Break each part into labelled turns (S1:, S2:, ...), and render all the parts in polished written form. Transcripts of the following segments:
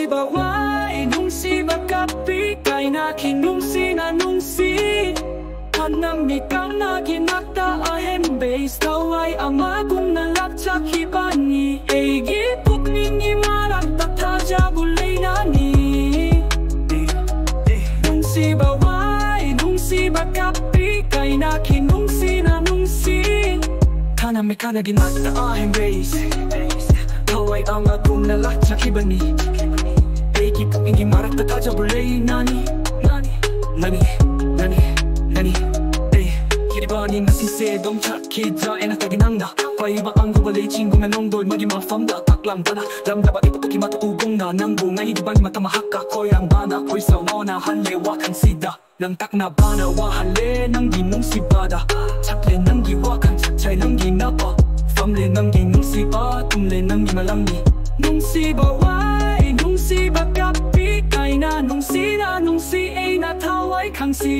S1: nungsibawain nungsibacapi kay nakinungsi na nungsi Hanamikang naginakta ahem base Taway amagong nalagtsak hibani Egi pukningi marak tataja bulay nani Nungsibawain nungsibacapi kay nakinungsi na nungsi Hanamikang naginakta ahem base Taway amagong nalagtsak hibani Egi pukningi marak tataja bulay nani Kiribani na sisedong chakidja enataginangda Paiba ang gubalay chingong nanongdoy magimafamda Taklamda na lamdaba ipapuki matuugong na Nangbungay higibang matamahaka koy ang bana Koy sa wana hanlewakan sida Nang tak na bana wahale nang ginong sibada Chakle nang giwakan chakchay nang ginapa Famle nang ginong siba tumle nang gimalangi Nung sibaway nung sibagapi Kay na nung si ay nataway kang si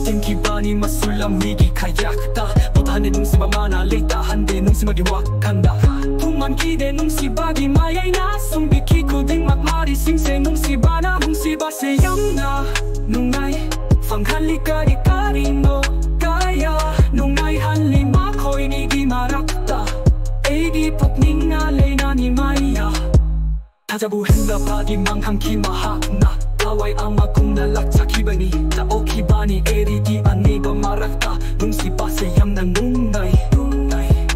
S1: 땡기반이 마술람이기 카약다 못하는 능시바마나 레이다 한데 능시마기 wak한다 풍만 기대 능시바기 마야이 나송비키 고딩 막마리 싱세 능시바나 능시바세 영나 농나이 방할리까리 까리노 까야 농나이 할리 마코이 니기 마락다 에이기 폭닝나 레이나니 마이야 타자부 henda 바디 망한키 마학나 Taway amagong nalagtsak hibani Taokibani erigi aniba marakta Nungsiba sayam na nunay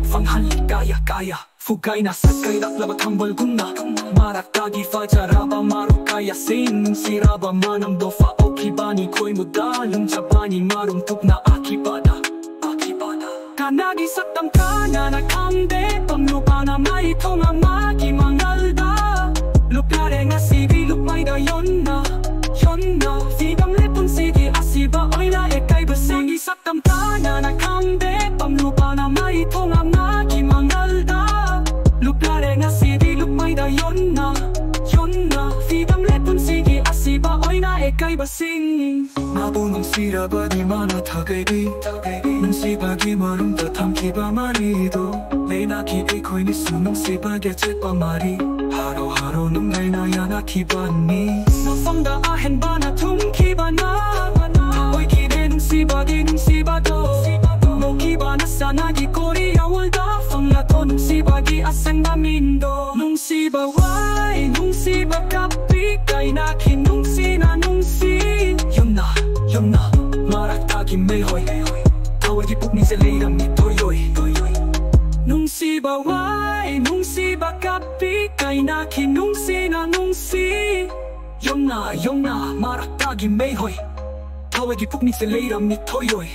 S1: Fanghali kaya Fugay na sakay naklabat hambal guna Marakagi fajaraba marukaya sin Nungsiraba manamdo Faokibani koy muda Nungsabani marumtuk na akibada Kanagi saktam kana na kamde Pamlupa na may tonga magi mangalda Lupare nga sibi lupay da yon na Fidam lepun sige asiba oy na ekay basing Isaktam kana na kamde Pamlupa na may tonga magi mangalda Lupare nga sibi lupay da yon na Fidam lepun sige asiba oy na ekay basing Mabunong siraba di mana tagaybi Nungsibagi marumda tamkiba marido Leynaki ekoy ni sunong sibage chepa mari Haro nungay na yanakibani Nafamda ahen bana tumkibana Oy kide nungsibagi nungsibado Mokibana sanagi koriya walda Fanglato nungsibagi asang mamindo Nungsibaway nungsibagapi Kay nakin nungsi na nungsi Yomna maraktagi mehoy Tawag ipukning sa layram ni toyoy Nungsibaway nungsibagapi Kay nakin nungsi na nungsi Yomna maraktagi mehoy Tawag ipukning sa layram ni toyoy